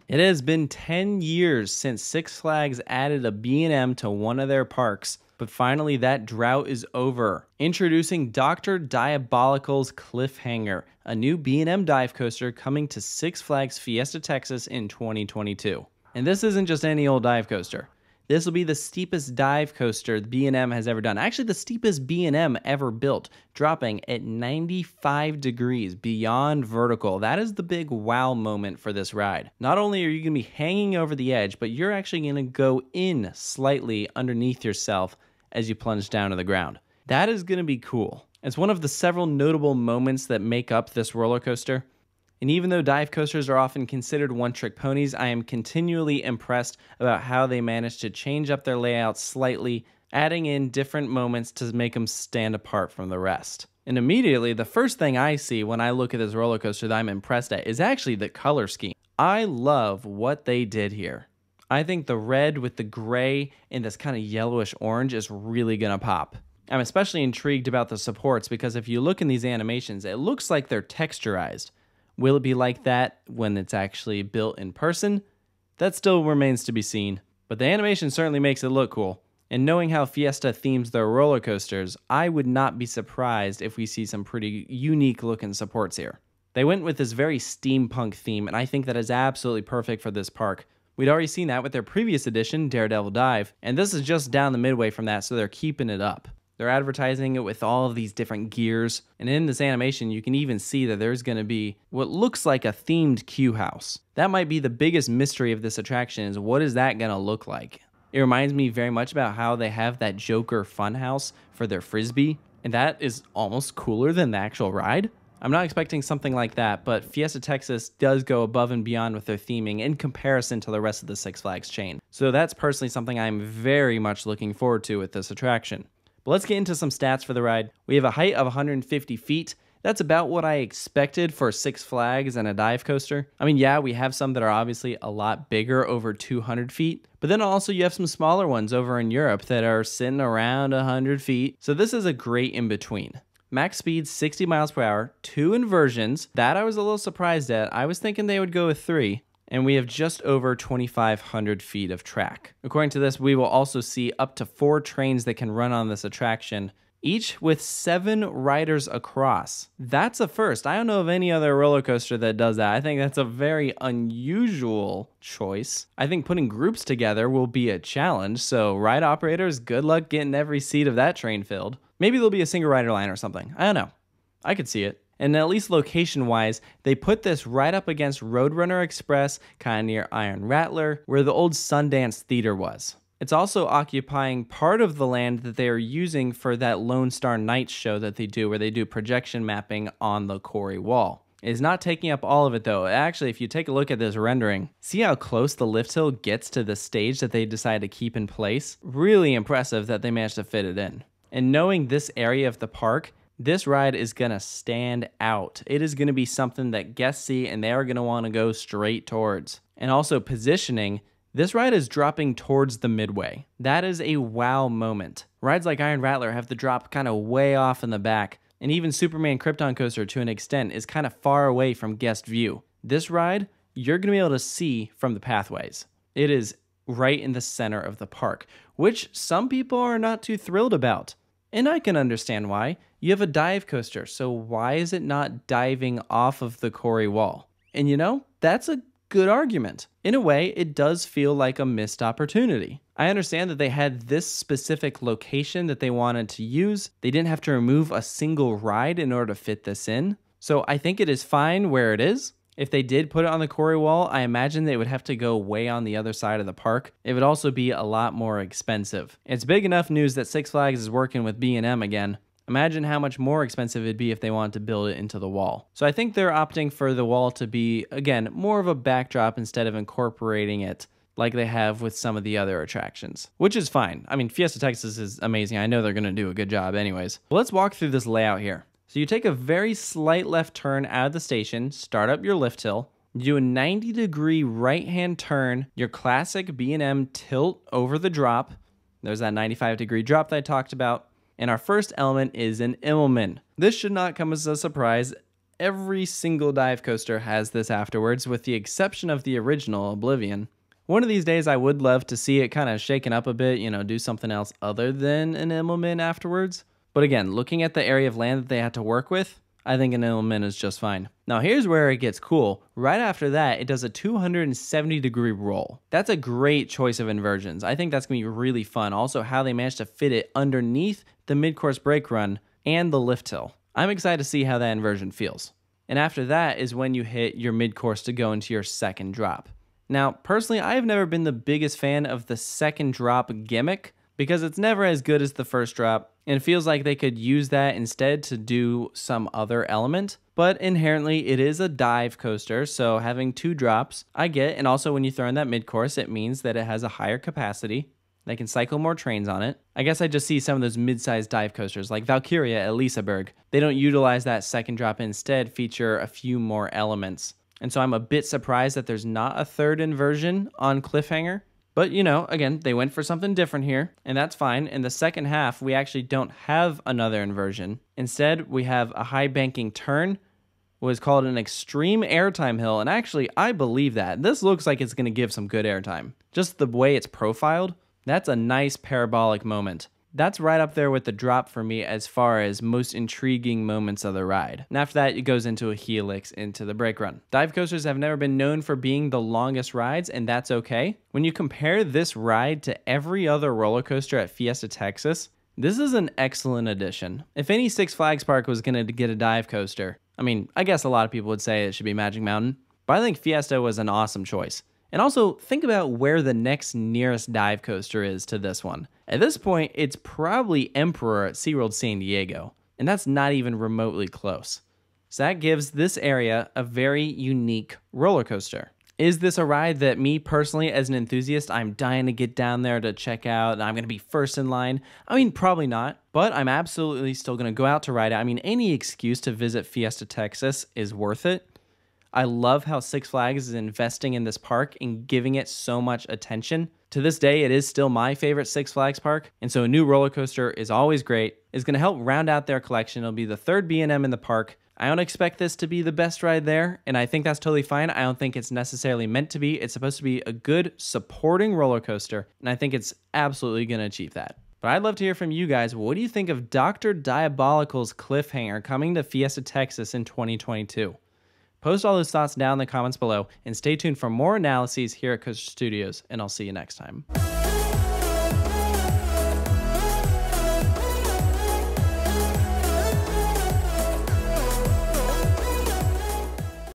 It has been 10 years since Six Flags added a B&M to one of their parks, but finally that drought is over. Introducing Dr. Diabolical's Cliffhanger, a new B&M dive coaster coming to Six Flags Fiesta, Texas in 2022. And this isn't just any old dive coaster. This will be the steepest dive coaster B&M has ever done. Actually, the steepest B&M ever built, dropping at 95 degrees beyond vertical. That is the big wow moment for this ride. Not only are you going to be hanging over the edge, but you're actually going to go in slightly underneath yourself as you plunge down to the ground. That is going to be cool. It's one of the several notable moments that make up this roller coaster. And even though dive coasters are often considered one-trick ponies, I am continually impressed about how they managed to change up their layout slightly, adding in different moments to make them stand apart from the rest. And immediately, the first thing I see when I look at this roller coaster that I'm impressed at is actually the color scheme. I love what they did here. I think the red with the gray and this kind of yellowish orange is really gonna pop. I'm especially intrigued about the supports because if you look in these animations, it looks like they're texturized. Will it be like that when it's actually built in person? That still remains to be seen, but the animation certainly makes it look cool. And knowing how Fiesta themes their roller coasters, I would not be surprised if we see some pretty unique looking supports here. They went with this very steampunk theme, and I think that is absolutely perfect for this park. We'd already seen that with their previous edition, Daredevil Dive, and this is just down the midway from that, so they're keeping it up. They're advertising it with all of these different gears, and in this animation you can even see that there's going to be what looks like a themed Q house. That might be the biggest mystery of this attraction, is what is that going to look like? It reminds me very much about how they have that Joker funhouse for their Frisbee, and that is almost cooler than the actual ride. I'm not expecting something like that, but Fiesta Texas does go above and beyond with their theming in comparison to the rest of the Six Flags chain. So that's personally something I'm very much looking forward to with this attraction. But let's get into some stats for the ride. We have a height of 150 feet. That's about what I expected for Six Flags and a dive coaster. I mean, yeah, we have some that are obviously a lot bigger, over 200 feet. But then also you have some smaller ones over in Europe that are sitting around 100 feet. So this is a great in-between. Max speed 60 miles per hour, 2 inversions. That I was a little surprised at. I was thinking they would go with 3. And we have just over 2,500 feet of track. According to this, we will also see up to 4 trains that can run on this attraction, each with 7 riders across. That's a first. I don't know of any other roller coaster that does that. I think that's a very unusual choice. I think putting groups together will be a challenge, so ride operators, good luck getting every seat of that train filled. Maybe there'll be a single rider line or something. I don't know. I could see it. And at least location-wise, they put this right up against Roadrunner Express, kind of near Iron Rattler, where the old Sundance Theater was. It's also occupying part of the land that they are using for that Lone Star Nights show that they do, where they do projection mapping on the quarry wall. It is not taking up all of it though. Actually, if you take a look at this rendering, see how close the lift hill gets to the stage that they decided to keep in place? Really impressive that they managed to fit it in. And knowing this area of the park, this ride is going to stand out. It is going to be something that guests see and they are going to want to go straight towards. And also positioning, this ride is dropping towards the midway. That is a wow moment. Rides like Iron Rattler have the drop kind of way off in the back, and even Superman Krypton Coaster to an extent is kind of far away from guest view. This ride, you're going to be able to see from the pathways. It is right in the center of the park, which some people are not too thrilled about. And I can understand why. You have a dive coaster, so why is it not diving off of the quarry wall? And you know, that's a good argument. In a way, it does feel like a missed opportunity. I understand that they had this specific location that they wanted to use. They didn't have to remove a single ride in order to fit this in. So I think it is fine where it is. If they did put it on the quarry wall, I imagine they would have to go way on the other side of the park. It would also be a lot more expensive. It's big enough news that Six Flags is working with B&M again. Imagine how much more expensive it'd be if they wanted to build it into the wall. So I think they're opting for the wall to be, again, more of a backdrop instead of incorporating it like they have with some of the other attractions, which is fine. I mean, Fiesta Texas is amazing. I know they're going to do a good job anyways. But let's walk through this layout here. So you take a very slight left turn out of the station, start up your lift hill, do a 90-degree right-hand turn, your classic B&M tilt over the drop. There's that 95-degree drop that I talked about. And our first element is an Immelman. This should not come as a surprise. every single dive coaster has this afterwards, with the exception of the original Oblivion. One of these days I would love to see it kind of shaken up a bit, you know, do something else other than an Immelmann afterwards. But again, looking at the area of land that they had to work with, I think an Immelmann is just fine. Now here's where it gets cool. Right after that, it does a 270-degree roll. That's a great choice of inversions. I think that's going to be really fun. Also, how they managed to fit it underneath the mid-course brake run and the lift hill. I'm excited to see how that inversion feels. And after that is when you hit your mid-course to go into your second drop. Now, personally, I have never been the biggest fan of the second drop gimmick because it's never as good as the first drop, and it feels like they could use that instead to do some other element. But inherently, it is a dive coaster, so having 2 drops, I get. And also, when you throw in that mid-course, it means that it has a higher capacity. They can cycle more trains on it. I guess I just see some of those mid-sized dive coasters, like Valkyria at Liseberg. They don't utilize that second drop, instead feature a few more elements. And so I'm a bit surprised that there's not a third inversion on Cliffhanger. But, you know, again, they went for something different here, and that's fine. In the second half, we actually don't have another inversion. Instead, we have a high banking turn, what is called an extreme airtime hill. And actually, I believe that. This looks like it's going to give some good airtime. Just the way it's profiled, that's a nice parabolic moment. That's right up there with the drop for me as far as most intriguing moments of the ride. And after that, it goes into a helix into the brake run. Dive coasters have never been known for being the longest rides, and that's okay. When you compare this ride to every other roller coaster at Fiesta, Texas, this is an excellent addition. If any Six Flags park was going to get a dive coaster, I mean, I guess a lot of people would say it should be Magic Mountain, but I think Fiesta was an awesome choice. And also, think about where the next nearest dive coaster is to this one. At this point, it's probably Emperor at SeaWorld San Diego, and that's not even remotely close. So that gives this area a very unique roller coaster. Is this a ride that me personally, as an enthusiast, I'm dying to get down there to check out, and I'm going to be first in line? I mean, probably not, but I'm absolutely still going to go out to ride it. I mean, any excuse to visit Fiesta, Texas is worth it. I love how Six Flags is investing in this park and giving it so much attention. To this day, it is still my favorite Six Flags park, and so a new roller coaster is always great. It's going to help round out their collection. It'll be the 3rd B&M in the park. I don't expect this to be the best ride there, and I think that's totally fine. I don't think it's necessarily meant to be. It's supposed to be a good supporting roller coaster, and I think it's absolutely going to achieve that. But I'd love to hear from you guys. What do you think of Dr. Diabolical's Cliffhanger coming to Fiesta, Texas in 2022? Post all those thoughts down in the comments below, and stay tuned for more analyses here at Coaster Studios, and I'll see you next time.